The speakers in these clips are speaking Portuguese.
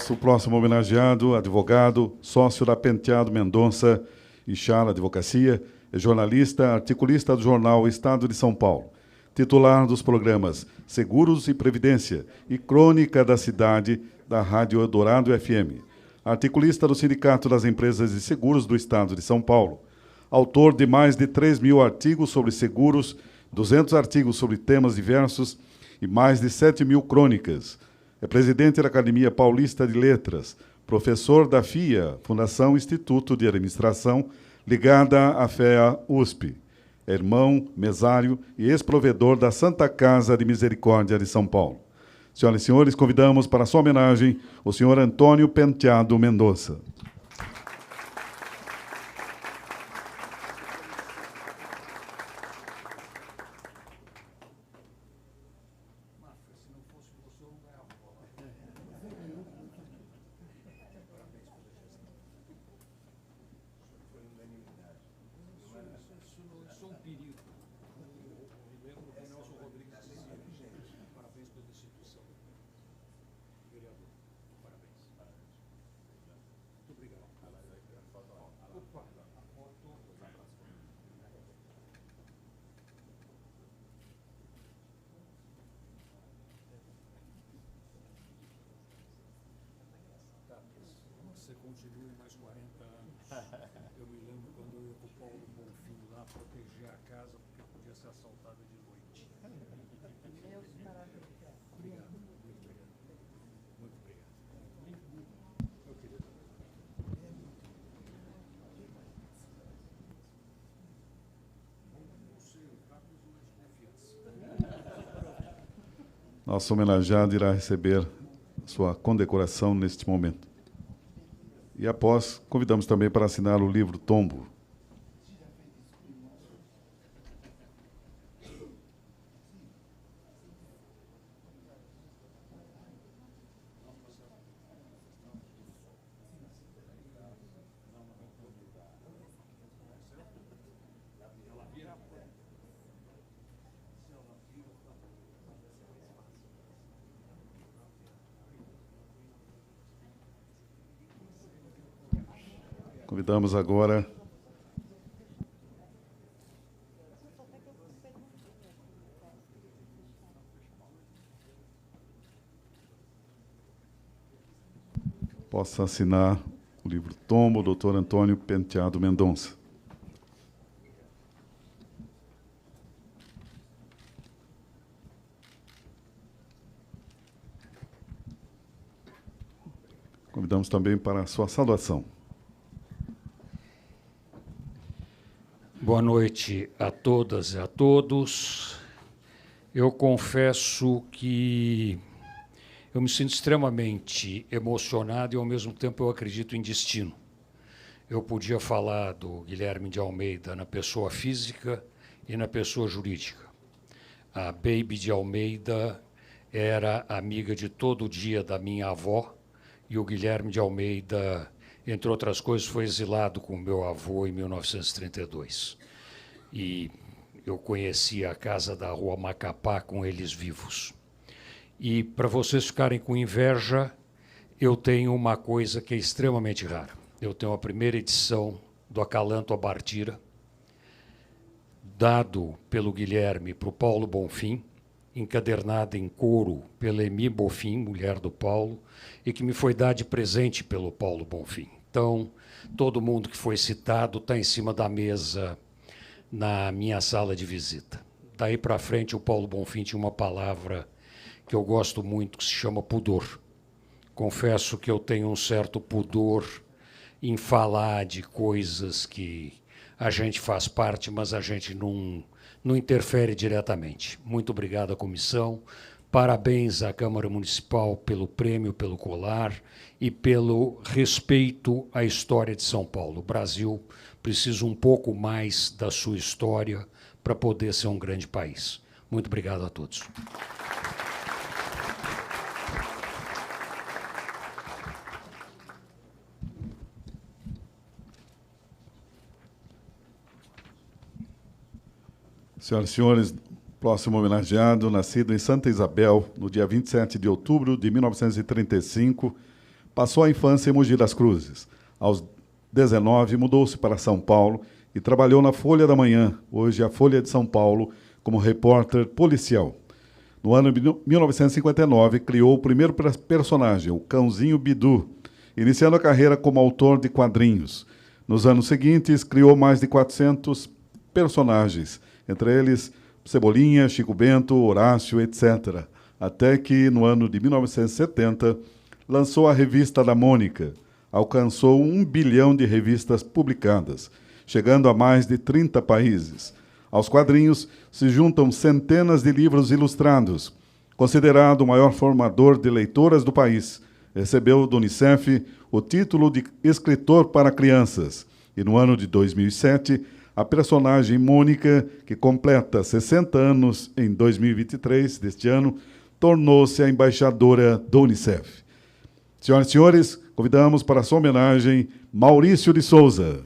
Nosso próximo homenageado, advogado, sócio da Penteado Mendonça e Chala Advocacia, é jornalista, articulista do jornal Estado de São Paulo, titular dos programas Seguros e Previdência e Crônica da Cidade da Rádio Eldorado FM, articulista do Sindicato das Empresas de Seguros do Estado de São Paulo, autor de mais de 3.000 artigos sobre seguros, 200 artigos sobre temas diversos e mais de 7.000 crônicas. É presidente da Academia Paulista de Letras, professor da FIA, Fundação Instituto de Administração, ligada à FEA USP. É irmão, mesário e ex-provedor da Santa Casa de Misericórdia de São Paulo. Senhoras e senhores, convidamos para sua homenagem o senhor Antônio Penteado Mendonça. Você continua mais 40 anos. Eu me lembro quando eu ia com o Paulo Bonfim lá proteger a casa porque podia ser assaltada de noite. Meus parabéns. Obrigado, muito obrigado. Muito obrigado. Meu querido. Não sei, o Carlos não é de confiança. Nosso homenageado irá receber sua condecoração neste momento. E após, convidamos também para assinar o livro Tombo. Convidamos agora possa assinar o livro Tombo, Dr. Antônio Penteado Mendonça. Convidamos também para a sua saudação. Boa noite a todas e a todos. Eu confesso que eu me sinto extremamente emocionado e, ao mesmo tempo, eu acredito em destino. Eu podia falar do Guilherme de Almeida na pessoa física e na pessoa jurídica. A Baby de Almeida era amiga de todo dia da minha avó e o Guilherme de Almeida, entre outras coisas, foi exilado com meu avô em 1932. E eu conheci a casa da Rua Macapá com eles vivos. E, para vocês ficarem com inveja, eu tenho uma coisa que é extremamente rara. Eu tenho a primeira edição do Acalanto à Bartira, dado pelo Guilherme para o Paulo Bonfim, encadernada em couro pela Emi Bonfim, mulher do Paulo, e que me foi dada de presente pelo Paulo Bonfim. Então, todo mundo que foi citado está em cima da mesa na minha sala de visita. Daí para frente, o Paulo Bonfim tinha uma palavra que eu gosto muito, que se chama pudor. Confesso que eu tenho um certo pudor em falar de coisas que a gente faz parte, mas a gente não interfere diretamente. Muito obrigado à comissão. Parabéns à Câmara Municipal pelo prêmio, pelo colar e pelo respeito à história de São Paulo. O Brasil precisa um pouco mais da sua história para poder ser um grande país. Muito obrigado a todos. Senhoras e senhores, próximo homenageado, nascido em Santa Isabel, no dia 27 de outubro de 1935, Passou a infância em Mogi das Cruzes. Aos 19, mudou-se para São Paulo e trabalhou na Folha da Manhã, hoje a Folha de São Paulo, como repórter policial. No ano de 1959, criou o primeiro personagem, o Cãozinho Bidu, iniciando a carreira como autor de quadrinhos. Nos anos seguintes, criou mais de 400 personagens, entre eles Cebolinha, Chico Bento, Horácio, etc. Até que, no ano de 1970, lançou a Revista da Mônica. Alcançou 1 bilhão de revistas publicadas, chegando a mais de 30 países. Aos quadrinhos se juntam centenas de livros ilustrados. Considerado o maior formador de leitoras do país, recebeu do Unicef o título de escritor para crianças. E no ano de 2007, a personagem Mônica, que completa 60 anos em 2023, deste ano, tornou-se a embaixadora do Unicef. Senhoras e senhores, convidamos para a sua homenagem Maurício de Souza.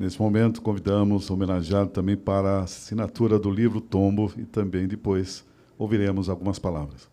Nesse momento, convidamos o homenageado também para a assinatura do livro Tombo e também depois ouviremos algumas palavras.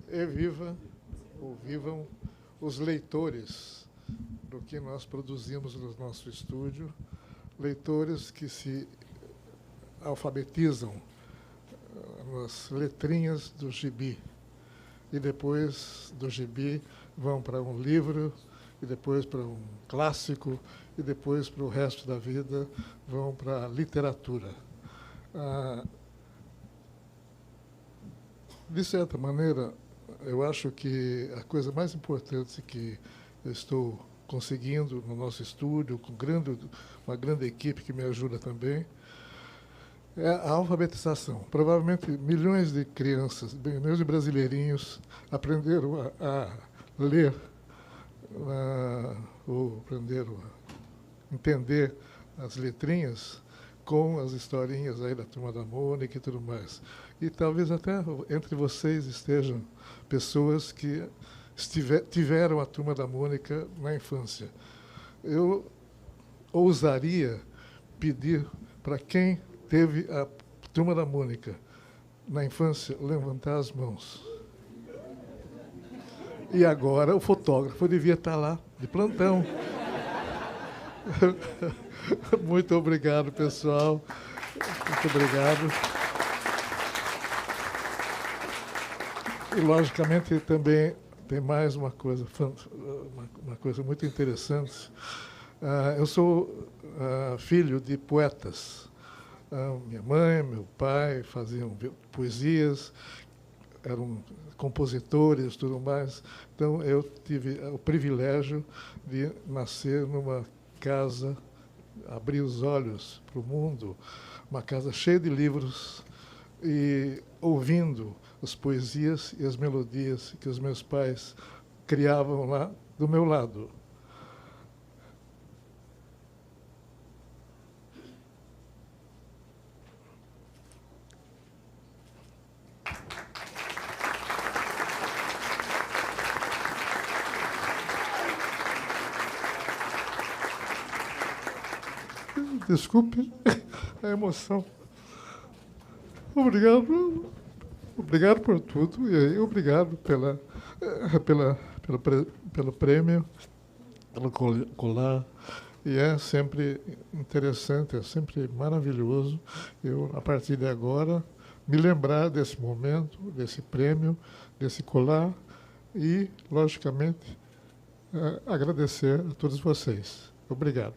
E viva, ou vivam os leitores do que nós produzimos no nosso estúdio, leitores que se alfabetizam nas letrinhas do gibi, e depois do gibi vão para um livro, e depois para um clássico, e depois para o resto da vida vão para a literatura. De certa maneira, eu acho que a coisa mais importante que eu estou conseguindo no nosso estúdio, com uma grande equipe que me ajuda também, é a alfabetização. Provavelmente milhões de crianças, milhões de brasileirinhos aprenderam a ler, ou aprenderam a entender as letrinhas com as historinhas aí da Turma da Mônica e tudo mais. E talvez até entre vocês estejam pessoas que tiveram a Turma da Mônica na infância. Eu ousaria pedir para quem teve a Turma da Mônica na infância levantar as mãos. E agora o fotógrafo devia estar lá, de plantão. Muito obrigado, pessoal. Muito obrigado. E, logicamente, também tem mais uma coisa muito interessante. Eu sou filho de poetas. Minha mãe, meu pai faziam poesias, eram compositores e tudo mais. Então, eu tive o privilégio de nascer numa casa, abrir os olhos para o mundo, uma casa cheia de livros e ouvindo as poesias e as melodias que os meus pais criavam lá do meu lado. Desculpe a emoção. Obrigado. Obrigado por tudo e obrigado pelo prêmio, pelo colar. E é sempre interessante, é sempre maravilhoso eu, a partir de agora, me lembrar desse momento, desse prêmio, desse colar e, logicamente, agradecer a todos vocês. Obrigado.